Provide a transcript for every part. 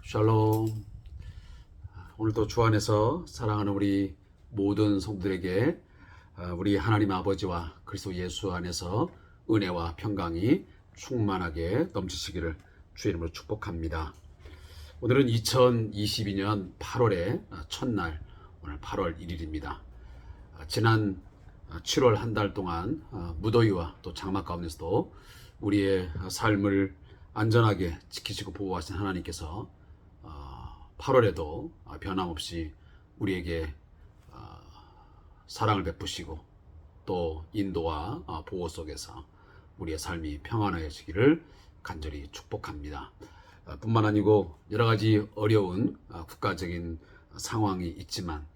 샬롬. 오늘도 주 안에서 사랑하는 우리 모든 성도들에게 우리 하나님 아버지와 그리스도 예수 안에서 은혜와 평강이 충만하게 넘치시기를 주의 이름으로 축복합니다. 오늘은 2022년 8월의 첫날, 오늘 8월 1일입니다. 지난 7월 한 달 동안 무더위와 또 장마 가운데서도 우리의 삶을 안전하게 지키시고 보호하신 하나님께서 8월에도 변함없이 우리에게 사랑을 베푸시고 또 인도와 보호 속에서 우리의 삶이 평안해지기를 간절히 축복합니다. 뿐만 아니고 여러 가지 어려운 국가적인 상황이 있지만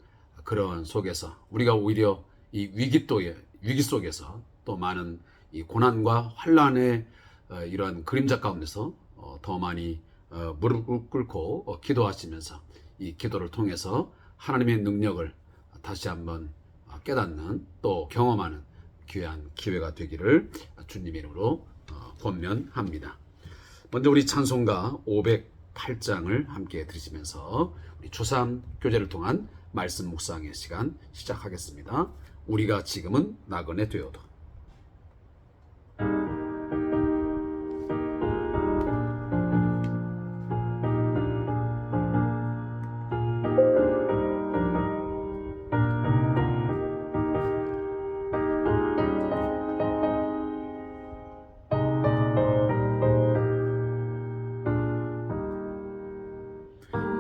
그런 속에서 우리가 오히려 이 위기 속에서 또 많은 이 고난과 환란의 이러한 그림자 가운데서 더 많이 무릎을 꿇고 기도하시면서 이 기도를 통해서 하나님의 능력을 다시 한번 깨닫는 또 경험하는 귀한 기회가 되기를 주님의 이름으로 권면합니다. 먼저 우리 찬송가 508장을 함께 들으시면서 우리 주3 교제를 통한 말씀 묵상의 시간 시작하겠습니다. 우리가 지금은 나그네 되어도.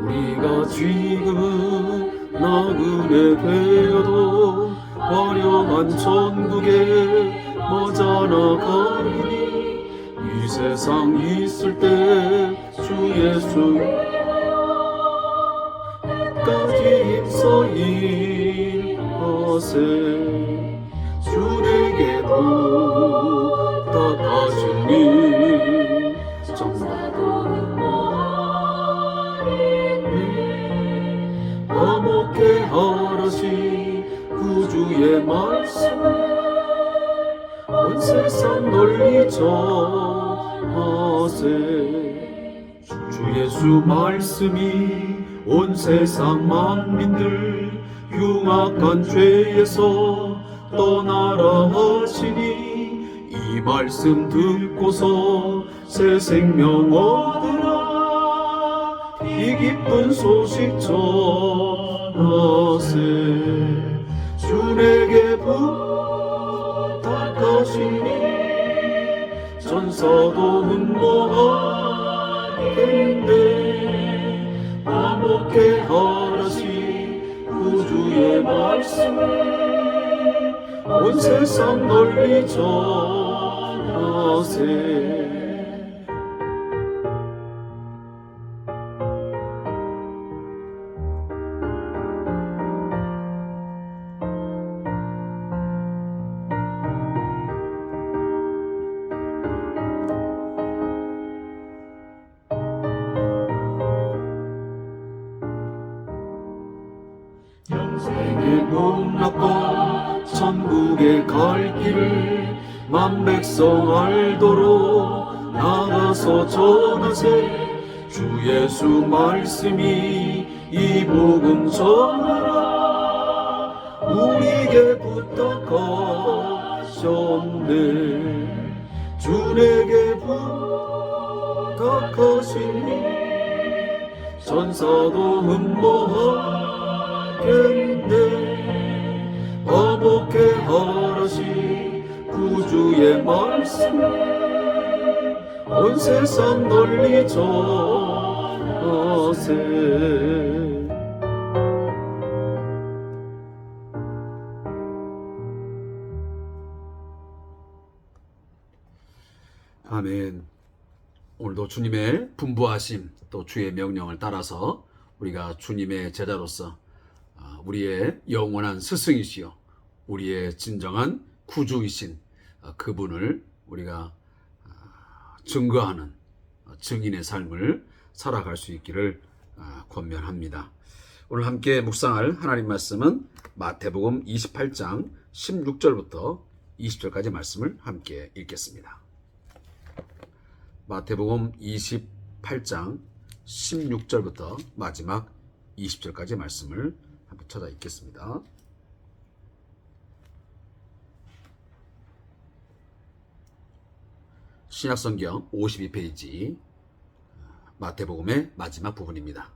우리가 지금은 나그네 되어도 화려한 천국에 머자나가리니 이 세상 있을 때 주 예수 까지 힘써 일하세 주 내게 부탁하신 일 정말로 화목해 하라시 구주의 말씀을 온 세상 널리 전하세 주 예수 말씀이 온 세상 만민들 흉악한 죄에서 떠나라 하시니 이 말씀 듣고서 새 생명 얻으라 이 기쁜 소식 전하세 주 내게 부탁하시니 전사도 흠모하겠네 화목해 하라시 구주의 말씀을 온 세상 널리 전하세 영생의 복락과 천국에 갈 길을 만백성 알도록 나가서 전하세 주 예수 말씀이 이 복음 전하라 우리에게 부탁하셨네 주 내게 부탁하시니 전사도 흠모하겠네 화목해 하라시 구주의 말씀을 온 세상 널리 전하세 아멘. 오늘도 주님의 분부하심 또 주의 명령을 따라서 우리가 주님의 제자로서 우리의 영원한 스승이시여 우리의 진정한 구주이신 그분을 우리가 증거하는 증인의 삶을 살아갈 수 있기를 권면합니다. 오늘 함께 묵상할 하나님 말씀은 마태복음 28장 16절부터 20절까지 말씀을 함께 읽겠습니다. 마태복음 28장 16절부터 마지막 20절까지 말씀을 한번 찾아 읽겠습니다. 신약성경 52페이지 마태복음의 마지막 부분입니다.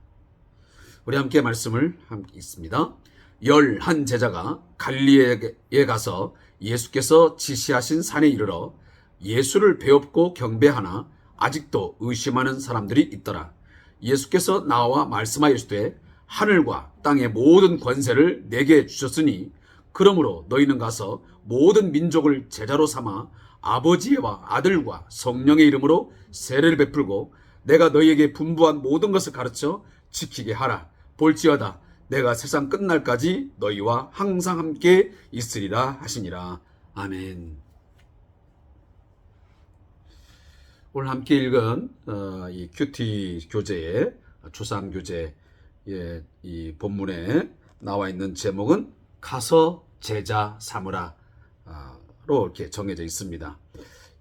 우리 함께 말씀을 함께 읽습니다. 11 제자가 갈릴리에 가서 예수께서 지시하신 산에 이르러 예수를 배웁고 경배하나 아직도 의심하는 사람들이 있더라. 예수께서 나와 말씀하시되 하늘과 땅의 모든 권세를 내게 주셨으니 그러므로 너희는 가서 모든 민족을 제자로 삼아 아버지와 아들과 성령의 이름으로 세례를 베풀고 내가 너희에게 분부한 모든 것을 가르쳐 지키게 하라. 볼지어다 내가 세상 끝날까지 너희와 항상 함께 있으리라 하시니라. 아멘. 오늘 함께 읽은 이 큐티 교재의 주상 교재의 이 본문에 나와 있는 제목은 가서 제자 삼으라로 이렇게 정해져 있습니다.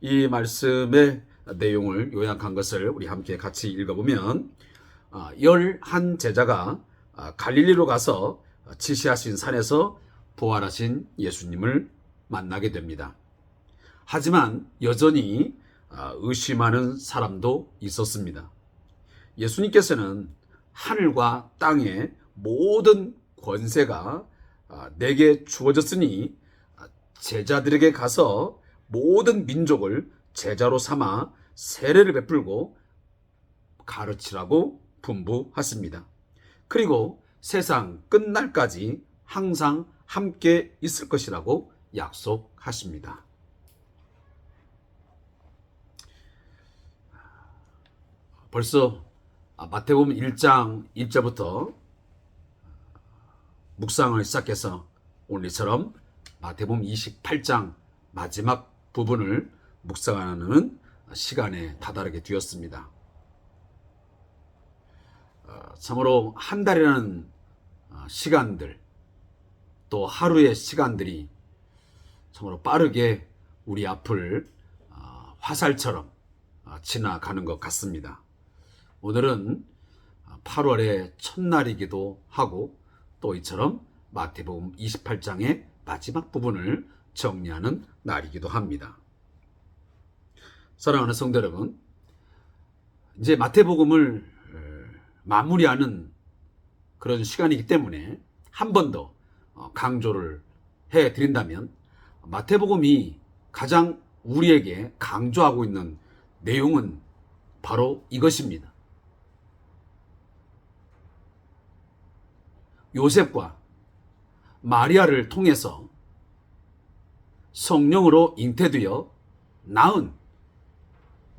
이 말씀의 내용을 요약한 것을 우리 함께 같이 읽어보면 11 제자가 갈릴리로 가서 지시하신 산에서 부활하신 예수님을 만나게 됩니다. 하지만 여전히 의심하는 사람도 있었습니다. 예수님께서는 하늘과 땅의 모든 권세가 내게 주어졌으니 제자들에게 가서 모든 민족을 제자로 삼아 세례를 베풀고 가르치라고 분부하십니다. 그리고 세상 끝날까지 항상 함께 있을 것이라고 약속하십니다. 벌써 마태복음 1장 1절부터 묵상을 시작해서 오늘처럼 마태복음 28장 마지막 부분을 묵상하는 시간에 다다르게 되었습니다. 참으로 한 달이라는 시간들, 또 하루의 시간들이 참으로 빠르게 우리 앞을 화살처럼 지나가는 것 같습니다. 오늘은 8월의 첫날이기도 하고 또 이처럼 마태복음 28장의 마지막 부분을 정리하는 날이기도 합니다. 사랑하는 성도 여러분, 이제 마태복음을 마무리하는 그런 시간이기 때문에 한 번 더 강조를 해드린다면 마태복음이 가장 우리에게 강조하고 있는 내용은 바로 이것입니다. 요셉과 마리아를 통해서 성령으로 잉태되어 낳은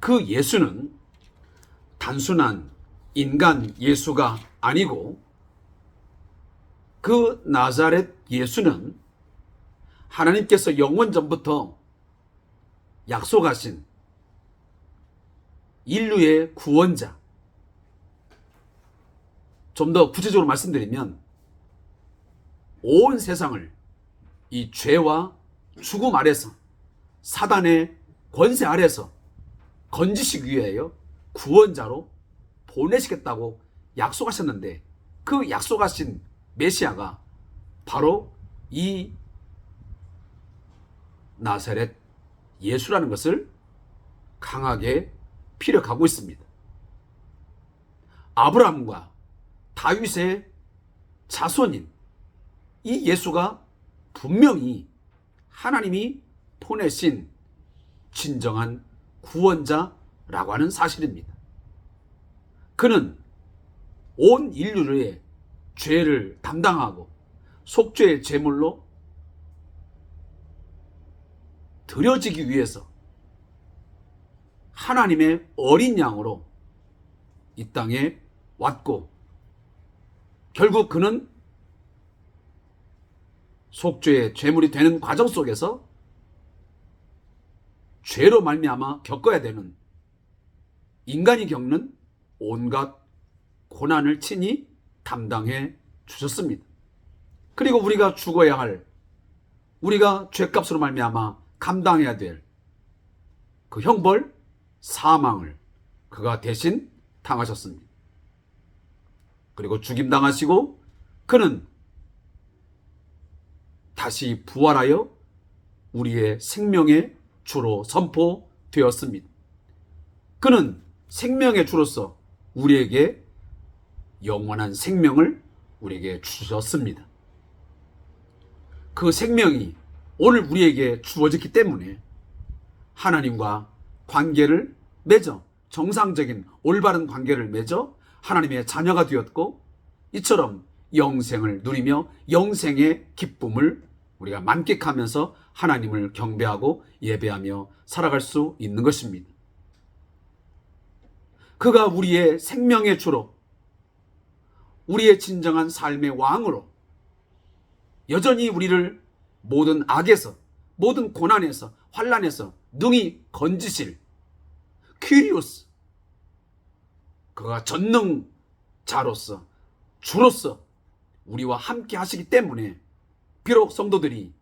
그 예수는 단순한 인간 예수가 아니고 그 나사렛 예수는 하나님께서 영원전부터 약속하신 인류의 구원자. 좀 더 구체적으로 말씀드리면 온 세상을 이 죄와 죽음 아래서 사단의 권세 아래서 건지시기 위하여 구원자로 보내시겠다고 약속하셨는데 그 약속하신 메시아가 바로 이 나사렛 예수라는 것을 강하게 피력하고 있습니다. 아브라함과 다윗의 자손인 이 예수가 분명히 하나님이 보내신 진정한 구원자라고 하는 사실입니다. 그는 온 인류의 죄를 담당하고 속죄의 제물로 드려지기 위해서 하나님의 어린 양으로 이 땅에 왔고 결국 그는 속죄의 제물이 되는 과정 속에서 죄로 말미암아 겪어야 되는 인간이 겪는 온갖 고난을 친히 담당해 주셨습니다. 그리고 우리가 죽어야 할, 우리가 죄값으로 말미암아 감당해야 될 그 형벌, 사망을 그가 대신 당하셨습니다. 그리고 죽임당하시고 그는 다시 부활하여 우리의 생명의 주로 선포되었습니다. 그는 생명의 주로서 우리에게 영원한 생명을 우리에게 주셨습니다. 그 생명이 오늘 우리에게 주어졌기 때문에 하나님과 관계를 맺어 정상적인 올바른 관계를 맺어 하나님의 자녀가 되었고 이처럼 영생을 누리며 영생의 기쁨을 우리가 만끽하면서 하나님을 경배하고 예배하며 살아갈 수 있는 것입니다. 그가 우리의 생명의 주로 우리의 진정한 삶의 왕으로 여전히 우리를 모든 악에서 모든 고난에서 환난에서 능히 건지실 퀴리오스 그가 전능자로서 주로서 우리와 함께 하시기 때문에 비록 성도들이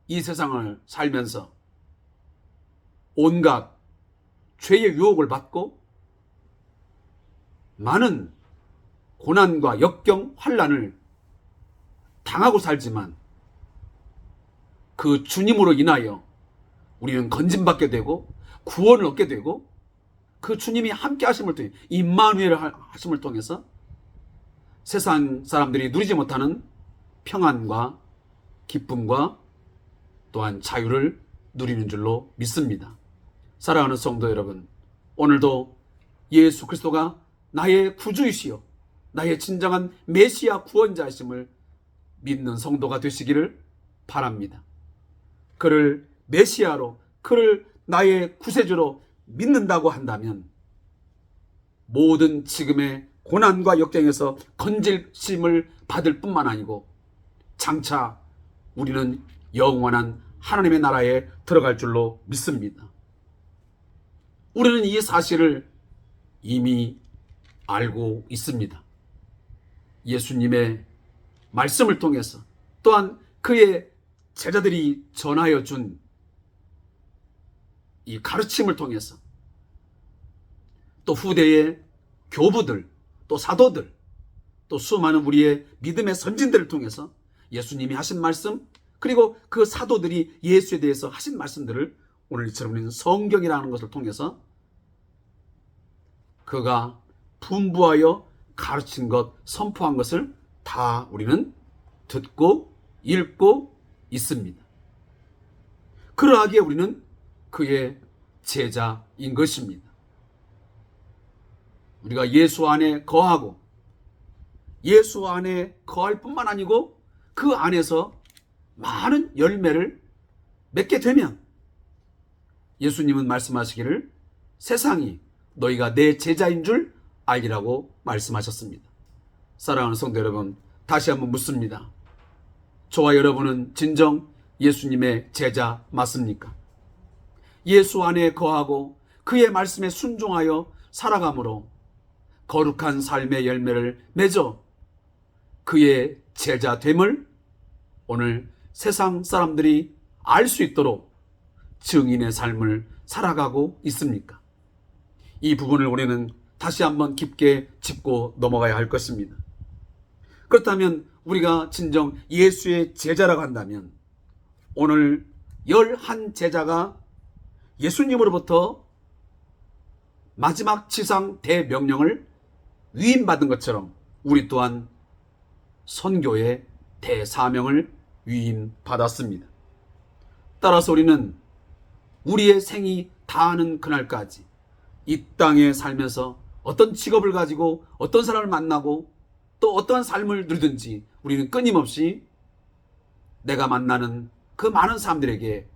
이 세상을 살면서 온갖 죄의 유혹을 받고 많은 고난과 역경, 환난을 당하고 살지만 그 주님으로 인하여 우리는 건짐받게 되고 구원을 얻게 되고 그 주님이 함께 하심을 통해 임마누엘 하심을 통해서 세상 사람들이 누리지 못하는 평안과 기쁨과 또한 자유를 누리는 줄로 믿습니다. 사랑하는 성도 여러분, 오늘도 예수 그리스도가 나의 구주이시요 나의 진정한 메시아 구원자이심을 믿는 성도가 되시기를 바랍니다. 그를 메시아로, 그를 나의 구세주로 믿는다고 한다면 모든 지금의 고난과 역경에서 건질심을 받을 뿐만 아니고 장차 우리는 영원한 하나님의 나라에 들어갈 줄로 믿습니다. 우리는 이 사실을 이미 알고 있습니다. 예수님의 말씀을 통해서 또한 그의 제자들이 전하여 준 이 가르침을 통해서 또 후대의 교부들, 또 사도들, 또 수많은 우리의 믿음의 선진들을 통해서 예수님이 하신 말씀, 그리고 그 사도들이 예수에 대해서 하신 말씀들을 오늘 이처럼 우리는 성경이라는 것을 통해서 그가 분부하여 가르친 것, 선포한 것을 다 우리는 듣고 읽고 있습니다. 그러하기에 우리는 그의 제자인 것입니다. 우리가 예수 안에 거하고 예수 안에 거할 뿐만 아니고 그 안에서 많은 열매를 맺게 되면 예수님은 말씀하시기를 세상이 너희가 내 제자인 줄 알리라고 말씀하셨습니다. 사랑하는 성도 여러분, 다시 한번 묻습니다. 저와 여러분은 진정 예수님의 제자 맞습니까? 예수 안에 거하고 그의 말씀에 순종하여 살아감으로 거룩한 삶의 열매를 맺어 그의 제자됨을 오늘 세상 사람들이 알 수 있도록 증인의 삶을 살아가고 있습니까? 이 부분을 우리는 다시 한번 깊게 짚고 넘어가야 할 것입니다. 그렇다면 우리가 진정 예수의 제자라고 한다면 오늘 11 제자가 예수님으로부터 마지막 지상 대명령을 위임받은 것처럼 우리 또한 선교의 대사명을 위임받았습니다. 따라서 우리는 우리의 생이 다하는 그날까지 이 땅에 살면서 어떤 직업을 가지고 어떤 사람을 만나고 또 어떠한 삶을 누리든지 우리는 끊임없이 내가 만나는 그 많은 사람들에게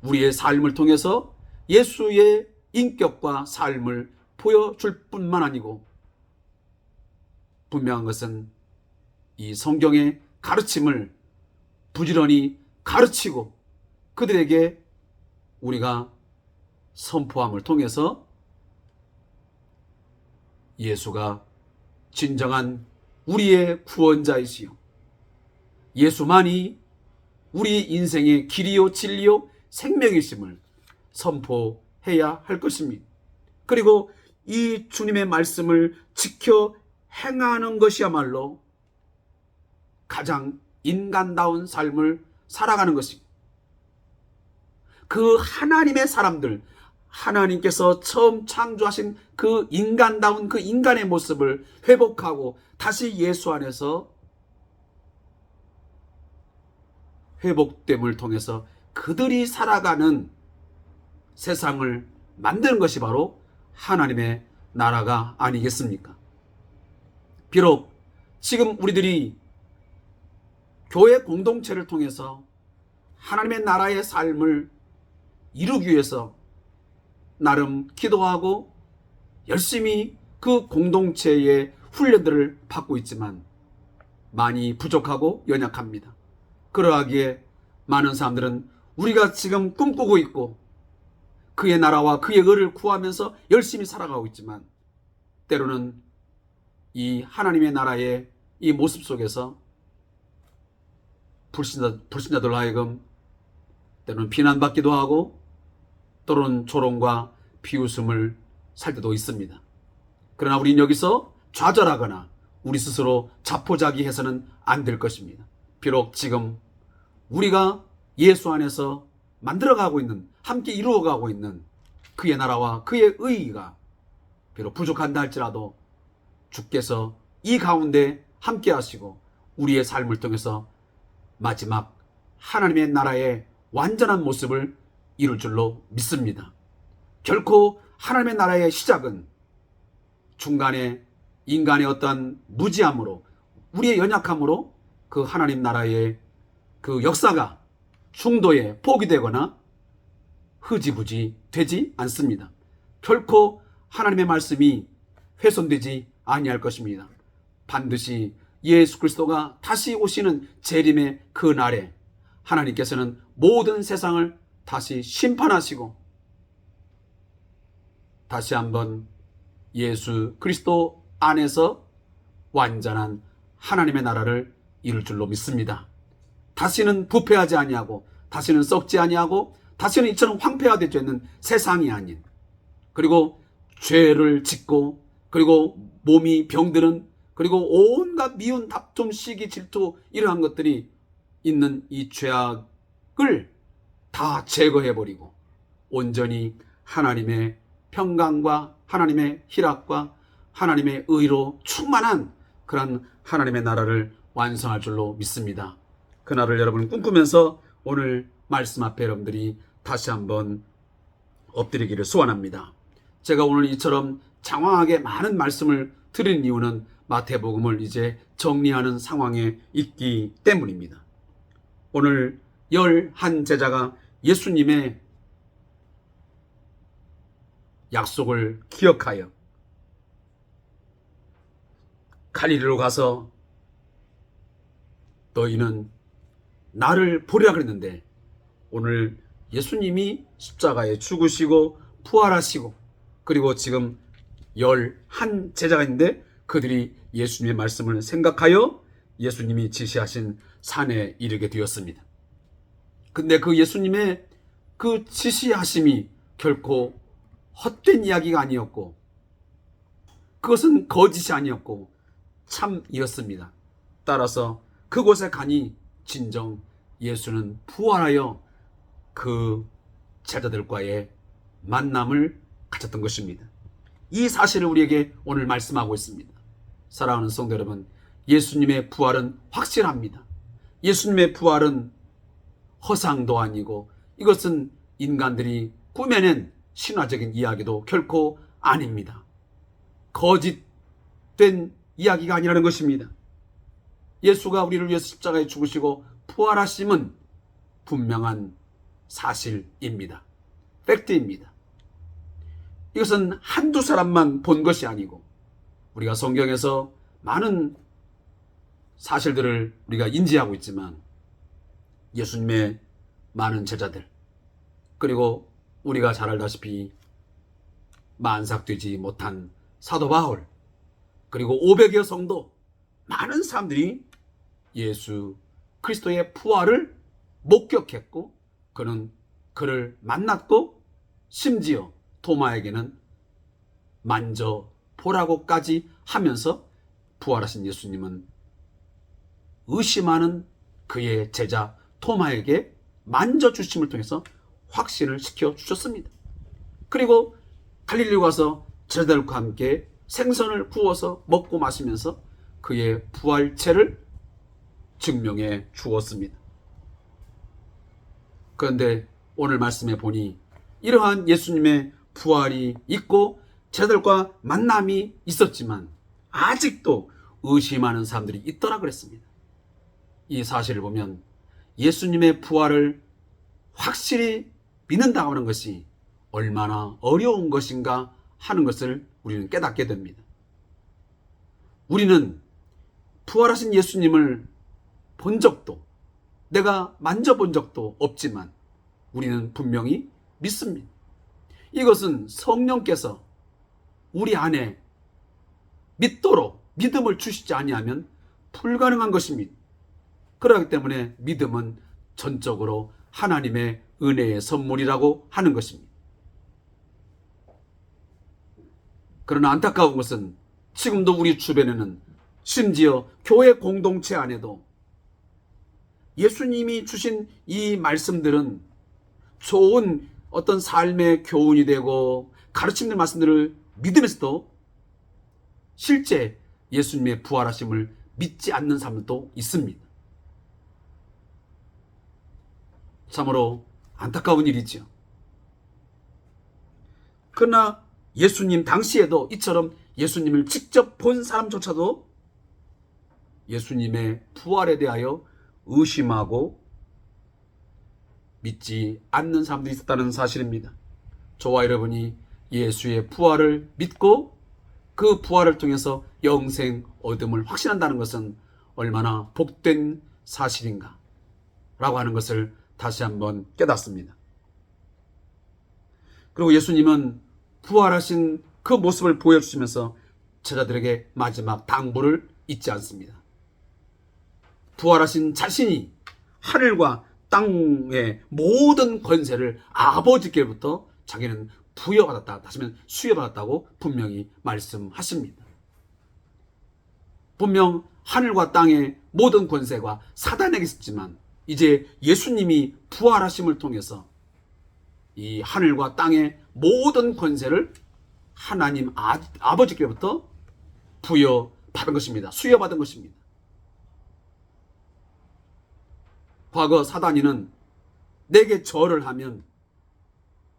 우리의 삶을 통해서 예수의 인격과 삶을 보여줄 뿐만 아니고 분명한 것은 이 성경의 가르침을 부지런히 가르치고 그들에게 우리가 선포함을 통해서 예수가 진정한 우리의 구원자이시요 예수만이 우리 인생의 길이요 진리요 생명이심을 선포해야 할 것입니다. 그리고 이 주님의 말씀을 지켜 행하는 것이야말로 가장 인간다운 삶을 살아가는 것입니다. 그 하나님의 사람들, 하나님께서 처음 창조하신 그 인간다운 그 인간의 모습을 회복하고 다시 예수 안에서 회복됨을 통해서 그들이 살아가는 세상을 만드는 것이 바로 하나님의 나라가 아니겠습니까? 비록 지금 우리들이 교회 공동체를 통해서 하나님의 나라의 삶을 이루기 위해서 나름 기도하고 열심히 그 공동체의 훈련들을 받고 있지만 많이 부족하고 연약합니다. 그러하기에 많은 사람들은 우리가 지금 꿈꾸고 있고 그의 나라와 그의 의를 구하면서 열심히 살아가고 있지만 때로는 이 하나님의 나라의 이 모습 속에서 불신자들 하여금 때로는 비난받기도 하고 또는 조롱과 비웃음을 살 때도 있습니다. 그러나 우리는 여기서 좌절하거나 우리 스스로 자포자기해서는 안 될 것입니다. 비록 지금 우리가 예수 안에서 만들어가고 있는, 함께 이루어가고 있는 그의 나라와 그의 의의가 비록 부족한다 할지라도 주께서 이 가운데 함께 하시고 우리의 삶을 통해서 마지막 하나님의 나라의 완전한 모습을 이룰 줄로 믿습니다. 결코 하나님의 나라의 시작은 중간에 인간의 어떤 무지함으로 우리의 연약함으로 그 하나님 나라의 그 역사가 중도에 포기되거나 흐지부지 되지 않습니다. 결코 하나님의 말씀이 훼손되지 아니할 것입니다. 반드시 예수 그리스도가 다시 오시는 재림의 그 날에 하나님께서는 모든 세상을 다시 심판하시고 다시 한번 예수 그리스도 안에서 완전한 하나님의 나라를 이룰 줄로 믿습니다. 다시는 부패하지 아니하고 다시는 썩지 아니하고 다시는 이처럼 황폐화되지 않는 세상이 아닌, 그리고 죄를 짓고 그리고 몸이 병드는, 그리고 온갖 미운 다툼 시기 질투 이러한 것들이 있는 이 죄악을 다 제거해버리고 온전히 하나님의 평강과 하나님의 희락과 하나님의 의로 충만한 그런 하나님의 나라를 완성할 줄로 믿습니다. 그날을 여러분 꿈꾸면서 오늘 말씀 앞에 여러분들이 다시 한번 엎드리기를 소원합니다. 제가 오늘 이처럼 장황하게 많은 말씀을 드린 이유는 마태복음을 이제 정리하는 상황에 있기 때문입니다. 오늘 11 제자가 예수님의 약속을 기억하여 갈릴리로 가서 너희는 나를 보리라 그랬는데 오늘 예수님이 십자가에 죽으시고 부활하시고 그리고 지금 11 제자가 있는데 그들이 예수님의 말씀을 생각하여 예수님이 지시하신 산에 이르게 되었습니다. 근데 그 예수님의 그 지시하심이 결코 헛된 이야기가 아니었고 그것은 거짓이 아니었고 참이었습니다. 따라서 그곳에 가니 진정 예수는 부활하여 그 제자들과의 만남을 가졌던 것입니다. 이 사실을 우리에게 오늘 말씀하고 있습니다. 사랑하는 성도 여러분, 예수님의 부활은 확실합니다. 예수님의 부활은 허상도 아니고 이것은 인간들이 꾸며낸 신화적인 이야기도 결코 아닙니다. 거짓된 이야기가 아니라는 것입니다. 예수가 우리를 위해서 십자가에 죽으시고 부활하심은 분명한 사실입니다. 팩트입니다. 이것은 한두 사람만 본 것이 아니고 우리가 성경에서 많은 사실들을 우리가 인지하고 있지만 예수님의 많은 제자들, 그리고 우리가 잘 알다시피 만삭되지 못한 사도 바울, 그리고 500여 성도, 많은 사람들이 예수 그리스도의 부활을 목격했고 그를 만났고 심지어 도마에게는 만져보라고까지 하면서 부활하신 예수님은 의심하는 그의 제자 토마에게 만져주심을 통해서 확신을 시켜주셨습니다. 그리고 갈릴리 가서 제자들과 함께 생선을 구워서 먹고 마시면서 그의 부활체를 증명해 주었습니다. 그런데 오늘 말씀에 보니 이러한 예수님의 부활이 있고 제자들과 만남이 있었지만 아직도 의심하는 사람들이 있더라 그랬습니다. 이 사실을 보면 예수님의 부활을 확실히 믿는다고 하는 것이 얼마나 어려운 것인가 하는 것을 우리는 깨닫게 됩니다. 우리는 부활하신 예수님을 본 적도 내가 만져본 적도 없지만 우리는 분명히 믿습니다. 이것은 성령께서 우리 안에 믿도록 믿음을 주시지 아니하면 불가능한 것입니다. 그렇기 때문에 믿음은 전적으로 하나님의 은혜의 선물이라고 하는 것입니다. 그러나 안타까운 것은 지금도 우리 주변에는 심지어 교회 공동체 안에도 예수님이 주신 이 말씀들은 좋은 어떤 삶의 교훈이 되고 가르치는 말씀들을 믿으면서도 실제 예수님의 부활하심을 믿지 않는 사람도 있습니다. 참으로 안타까운 일이죠. 그러나 예수님 당시에도 이처럼 예수님을 직접 본 사람조차도 예수님의 부활에 대하여 의심하고 믿지 않는 사람들이 있었다는 사실입니다. 저와 여러분이 예수의 부활을 믿고 그 부활을 통해서 영생 얻음을 확신한다는 것은 얼마나 복된 사실인가 라고 하는 것을 다시 한번 깨닫습니다. 그리고 예수님은 부활하신 그 모습을 보여주시면서 제자들에게 마지막 당부를 잊지 않습니다. 부활하신 자신이 하늘과 땅의 모든 권세를 아버지께로부터 자기는 부여받았다, 다시면 수여받았다고 분명히 말씀하십니다. 분명 하늘과 땅의 모든 권세가 사단에게 있었지만 이제 예수님이 부활하심을 통해서 이 하늘과 땅의 모든 권세를 하나님 아버지께로부터 부여받은 것입니다. 수여받은 것입니다. 과거 사단이는 내게 절을 하면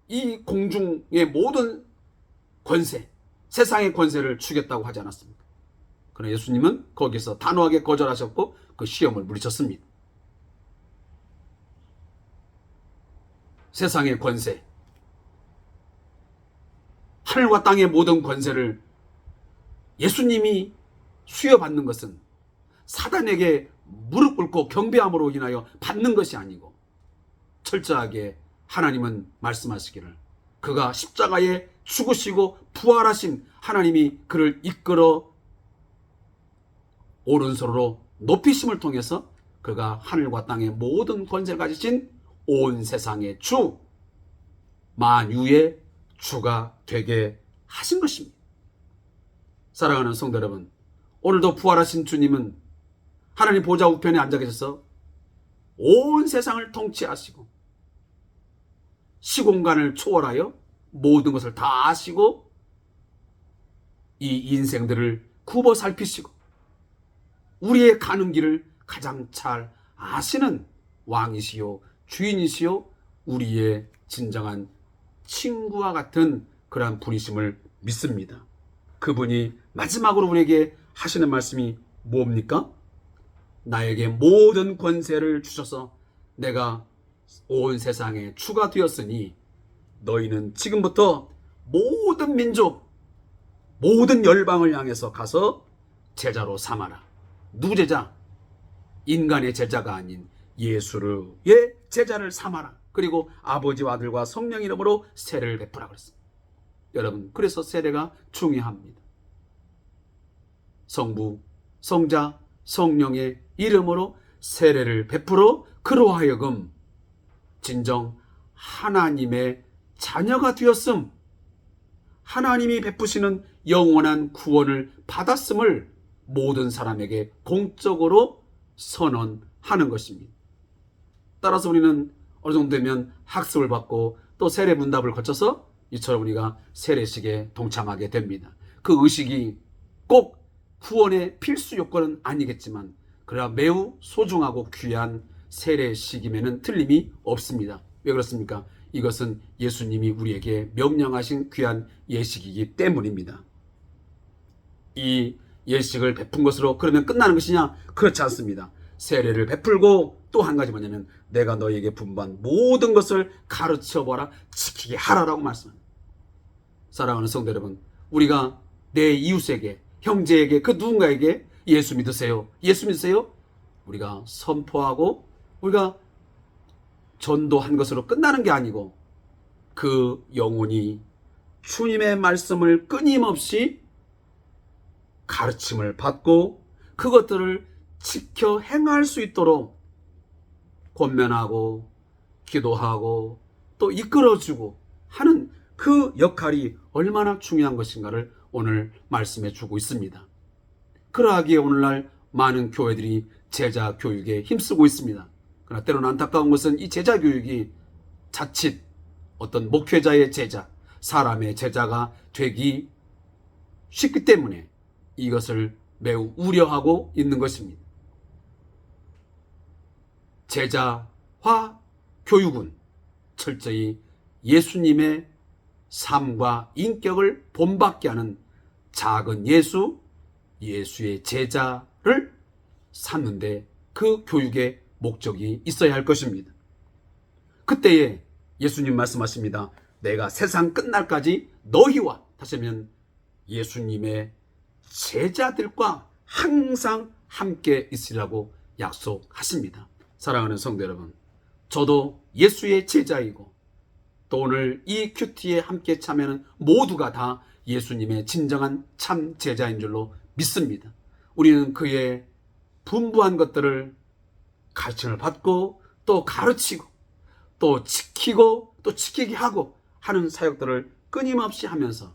이 공중의 모든 권세, 세상의 권세를 주겠다고 하지 않았습니까? 그러나 예수님은 거기서 단호하게 거절하셨고 그 시험을 물리쳤습니다. 세상의 권세, 하늘과 땅의 모든 권세를 예수님이 수여받는 것은 사단에게 무릎 꿇고 경배함으로 인하여 받는 것이 아니고 철저하게 하나님은 말씀하시기를 그가 십자가에 죽으시고 부활하신 하나님이 그를 이끌어 오른손으로 높이심을 통해서 그가 하늘과 땅의 모든 권세를 가지신 온 세상의 주, 만유의 주가 되게 하신 것입니다. 사랑하는 성도 여러분, 오늘도 부활하신 주님은 하나님 보좌 우편에 앉아 계셔서 온 세상을 통치하시고 시공간을 초월하여 모든 것을 다 아시고 이 인생들을 굽어 살피시고 우리의 가는 길을 가장 잘 아시는 왕이시요 주인이시요 우리의 진정한 친구와 같은 그러한 분이심을 믿습니다. 그분이 마지막으로 우리에게 하시는 말씀이 뭡니까? 나에게 모든 권세를 주셔서 내가 온 세상의 주가 되었으니 너희는 지금부터 모든 민족, 모든 열방을 향해서 가서 제자로 삼아라. 누구 제자? 인간의 제자가 아닌 예수의 제자를 삼아라. 그리고 아버지와 아들과 성령 이름으로 세례를 베푸라 그랬습니다. 여러분, 그래서 세례가 중요합니다. 성부, 성자, 성령의 이름으로 세례를 베풀어 그로 하여금 진정 하나님의 자녀가 되었음, 하나님이 베푸시는 영원한 구원을 받았음을 모든 사람에게 공적으로 선언하는 것입니다. 따라서 우리는 어느 정도 되면 학습을 받고 또 세례 문답을 거쳐서 이처럼 우리가 세례식에 동참하게 됩니다. 그 의식이 꼭 구원의 필수 요건은 아니겠지만 그러나 매우 소중하고 귀한 세례식임에는 틀림이 없습니다. 왜 그렇습니까? 이것은 예수님이 우리에게 명령하신 귀한 예식이기 때문입니다. 이 예식을 베푼 것으로 그러면 끝나는 것이냐? 그렇지 않습니다. 세례를 베풀고 또 한 가지 뭐냐면 내가 너에게 분부한 모든 것을 가르쳐보라, 지키게 하라라고 말씀합니다. 사랑하는 성도 여러분, 우리가 내 이웃에게, 형제에게, 그 누군가에게 예수 믿으세요, 예수 믿으세요, 우리가 선포하고 우리가 전도한 것으로 끝나는 게 아니고 그 영혼이 주님의 말씀을 끊임없이 가르침을 받고 그것들을 지켜 행할 수 있도록 권면하고 기도하고 또 이끌어주고 하는 그 역할이 얼마나 중요한 것인가를 오늘 말씀해 주고 있습니다. 그러하기에 오늘날 많은 교회들이 제자 교육에 힘쓰고 있습니다. 그러나 때로는 안타까운 것은 이 제자 교육이 자칫 어떤 목회자의 제자, 사람의 제자가 되기 쉽기 때문에 이것을 매우 우려하고 있는 것입니다. 제자화 교육은 철저히 예수님의 삶과 인격을 본받게 하는 작은 예수, 예수의 제자를 삼는데 그 교육의 목적이 있어야 할 것입니다. 그때에 예수님 말씀하십니다. 내가 세상 끝날까지 너희와, 다시 하면 예수님의 제자들과 항상 함께 있으리라고 약속하십니다. 사랑하는 성도 여러분, 저도 예수의 제자이고 또 오늘 이 큐티에 함께 참여하는 모두가 다 예수님의 진정한 참 제자인 줄로 믿습니다. 우리는 그의 분부한 것들을 가르침을 받고 또 가르치고 또 지키고 또 지키게 하고 하는 사역들을 끊임없이 하면서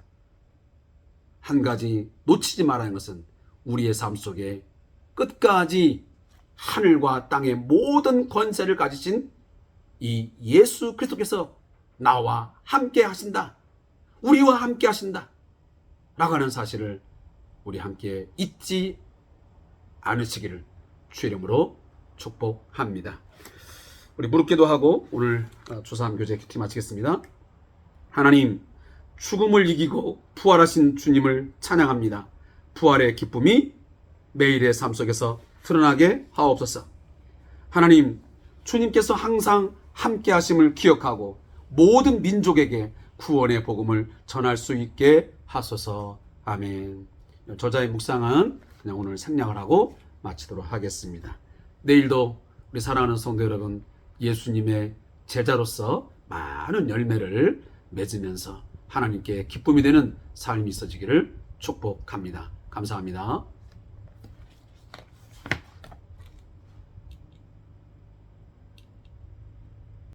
한 가지 놓치지 말아야 하는 것은 우리의 삶 속에 끝까지 하늘과 땅의 모든 권세를 가지신 이 예수 그리스도께서 나와 함께 하신다, 우리와 함께 하신다 라고 하는 사실을 우리 함께 잊지 않으시기를 주의 이름으로 축복합니다. 우리 무릎 기도하고 오늘 주사함 교제 큐티 마치겠습니다. 하나님, 죽음을 이기고 부활하신 주님을 찬양합니다. 부활의 기쁨이 매일의 삶 속에서 드러나게 하옵소서. 하나님, 주님께서 항상 함께 하심을 기억하고 모든 민족에게 구원의 복음을 전할 수 있게 하소서. 아멘. 저자의 묵상은 그냥 오늘 생략을 하고 마치도록 하겠습니다. 내일도 우리 사랑하는 성도 여러분, 예수님의 제자로서 많은 열매를 맺으면서 하나님께 기쁨이 되는 삶이 있어지기를 축복합니다. 감사합니다.